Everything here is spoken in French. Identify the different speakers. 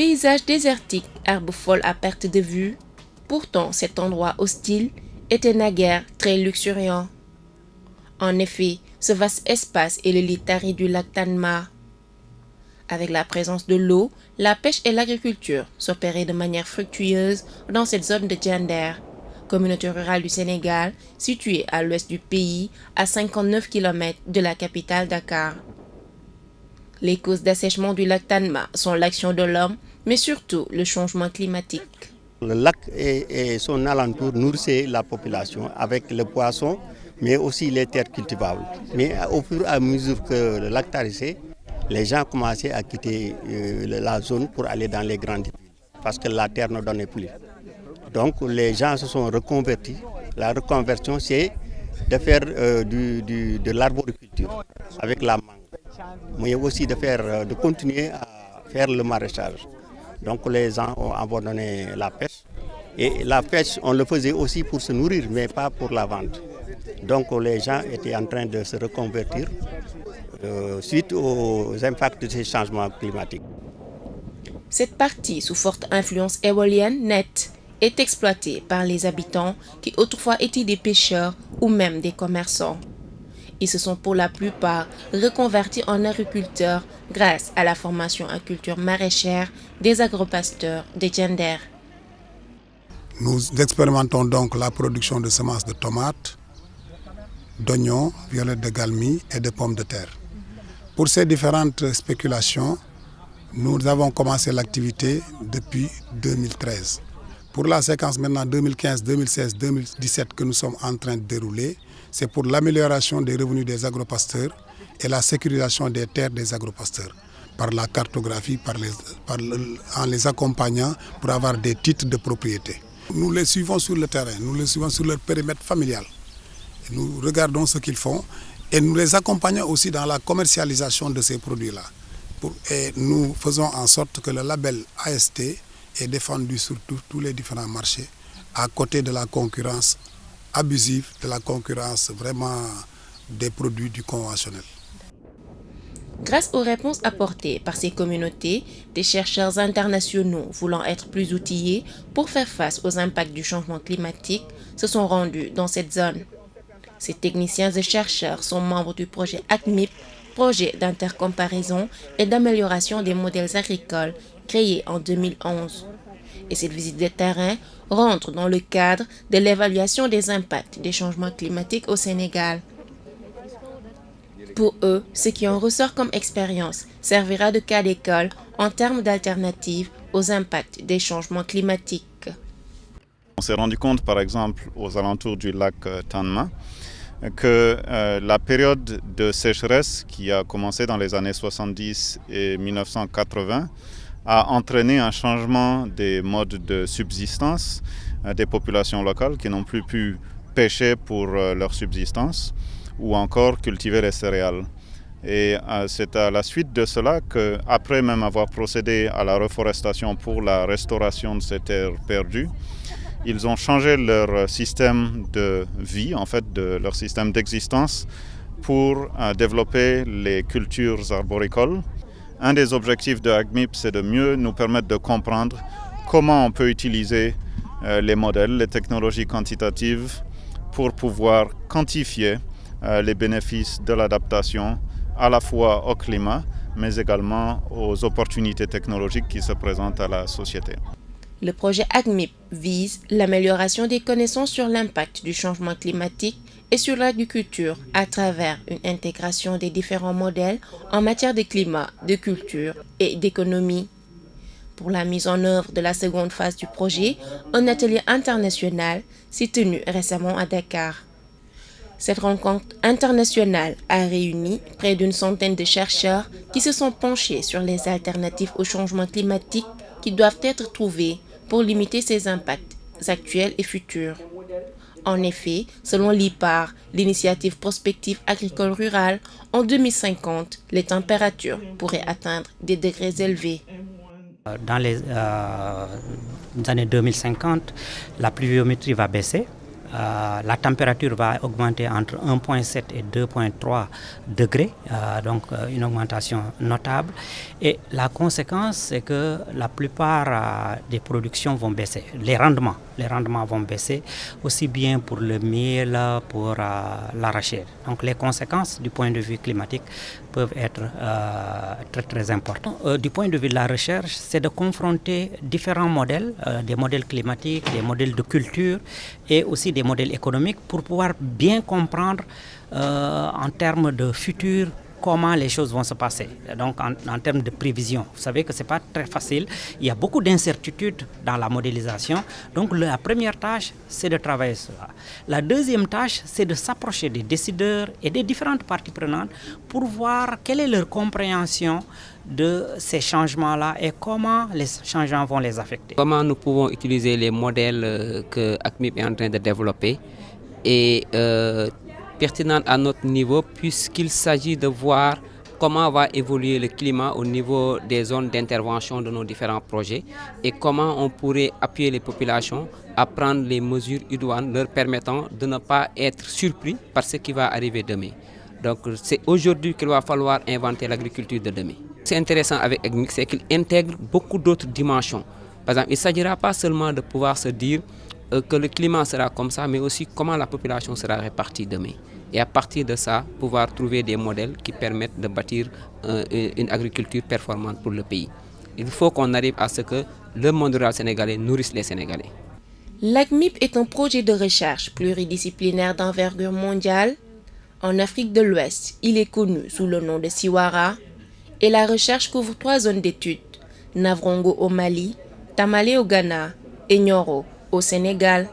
Speaker 1: Paysage désertique, herbes folles à perte de vue. Pourtant, cet endroit hostile était naguère très luxuriant. En effet, ce vaste espace est le lit tari du lac Tanma. Avec la présence de l'eau, la pêche et l'agriculture s'opéraient de manière fructueuse dans cette zone de Diender, communauté rurale du Sénégal, située à l'ouest du pays, à 59 km de la capitale Dakar. Les causes d'assèchement du lac Tanma sont l'action de l'homme, mais surtout le changement climatique.
Speaker 2: Le lac et son alentour nourrissaient la population avec le poisson, mais aussi les terres cultivables. Mais au fur et à mesure que le lac tarissait, les gens commençaient à quitter la zone pour aller dans les grandes villes, parce que la terre ne donnait plus. Donc les gens se sont reconvertis. La reconversion, c'est de faire de l'arboriculture avec la mangue, mais aussi de continuer à faire le maraîchage. Donc les gens ont abandonné la pêche. Et la pêche, on le faisait aussi pour se nourrir, mais pas pour la vente. Donc les gens étaient en train de se reconvertir suite aux impacts de ces changements climatiques.
Speaker 1: Cette partie, sous forte influence éolienne nette, est exploitée par les habitants qui autrefois étaient des pêcheurs ou même des commerçants. Ils se sont pour la plupart reconvertis en agriculteurs grâce à la formation en culture maraîchère des agropasteurs de Diender.
Speaker 3: Nous expérimentons donc la production de semences de tomates, d'oignons, violettes de galmi et de pommes de terre. Pour ces différentes spéculations, nous avons commencé l'activité depuis 2013. Pour la séquence maintenant 2015, 2016, 2017 que nous sommes en train de dérouler, c'est pour l'amélioration des revenus des agropasteurs et la sécurisation des terres des agropasteurs par la cartographie, en les accompagnant pour avoir des titres de propriété. Nous les suivons sur le terrain, nous les suivons sur leur périmètre familial. Nous regardons ce qu'ils font et nous les accompagnons aussi dans la commercialisation de ces produits-là. Et nous faisons en sorte que le label AST est défendu sur tous les différents marchés, à côté de la concurrence abusive, de la concurrence vraiment des produits du conventionnel.
Speaker 1: Grâce aux réponses apportées par ces communautés, des chercheurs internationaux voulant être plus outillés pour faire face aux impacts du changement climatique se sont rendus dans cette zone. Ces techniciens et chercheurs sont membres du projet ACMIP, projet d'intercomparaison et d'amélioration des modèles agricoles créé en 2011. Et cette visite de terrain rentre dans le cadre de l'évaluation des impacts des changements climatiques au Sénégal. Pour eux, ce qui en ressort comme expérience servira de cas d'école en termes d'alternatives aux impacts des changements climatiques.
Speaker 4: On s'est rendu compte, par exemple, aux alentours du lac Tanma, que la période de sécheresse qui a commencé dans les années 70 et 1980 a entraîné un changement des modes de subsistance des populations locales qui n'ont plus pu pêcher pour leur subsistance ou encore cultiver les céréales. Et c'est à la suite de cela qu'après même avoir procédé à la reforestation pour la restauration de ces terres perdues, ils ont changé leur système de vie, en fait, de leur système d'existence pour développer les cultures arboricoles. Un des objectifs de ACMIP, c'est de mieux nous permettre de comprendre comment on peut utiliser les modèles, les technologies quantitatives pour pouvoir quantifier les bénéfices de l'adaptation à la fois au climat, mais également aux opportunités technologiques qui se présentent à la société.
Speaker 1: Le projet ACMIP vise l'amélioration des connaissances sur l'impact du changement climatique et sur l'agriculture à travers une intégration des différents modèles en matière de climat, de culture et d'économie. Pour la mise en œuvre de la seconde phase du projet, un atelier international s'est tenu récemment à Dakar. Cette rencontre internationale a réuni près d'une centaine de chercheurs qui se sont penchés sur les alternatives au changement climatique qui doivent être trouvées pour limiter ses impacts actuels et futurs. En effet, selon l'IPAR, l'initiative prospective agricole rurale, en 2050, les températures pourraient atteindre des degrés élevés.
Speaker 5: Dans les années 2050, la pluviométrie va baisser la température va augmenter entre 1,7 et 2,3 degrés, donc une augmentation notable. Et la conséquence, c'est que la plupart des productions vont baisser. Les rendements vont baisser, aussi bien pour le miel, pour l'arachide. Donc les conséquences du point de vue climatique peuvent être très très importantes. Du point de vue de la recherche, c'est de confronter différents modèles, des modèles climatiques, des modèles de culture et aussi des modèles économiques pour pouvoir bien comprendre en termes de futur comment les choses vont se passer. Donc en termes de prévision, vous savez que ce n'est pas très facile, il y a beaucoup d'incertitudes dans la modélisation. Donc la première tâche, c'est de travailler sur ça. La deuxième tâche, c'est de s'approcher des décideurs et des différentes parties prenantes pour voir quelle est leur compréhension de ces changements-là et comment les changements vont les affecter.
Speaker 6: Comment nous pouvons utiliser les modèles que ACMIP est en train de développer et pertinent à notre niveau, puisqu'il s'agit de voir comment va évoluer le climat au niveau des zones d'intervention de nos différents projets et comment on pourrait appuyer les populations à prendre les mesures idoines leur permettant de ne pas être surpris par ce qui va arriver demain. Donc c'est aujourd'hui qu'il va falloir inventer l'agriculture de demain. C'est intéressant avec ACMIP, c'est qu'il intègre beaucoup d'autres dimensions. Par exemple, il ne s'agira pas seulement de pouvoir se dire que le climat sera comme ça, mais aussi comment la population sera répartie demain. Et à partir de ça, pouvoir trouver des modèles qui permettent de bâtir une agriculture performante pour le pays. Il faut qu'on arrive à ce que le monde rural sénégalais nourrisse les Sénégalais.
Speaker 1: L'ACMIP est un projet de recherche pluridisciplinaire d'envergure mondiale. En Afrique de l'Ouest, il est connu sous le nom de Siwara et la recherche couvre 3 zones d'études, Navrongo au Mali, Tamale au Ghana et Nioro au Sénégal.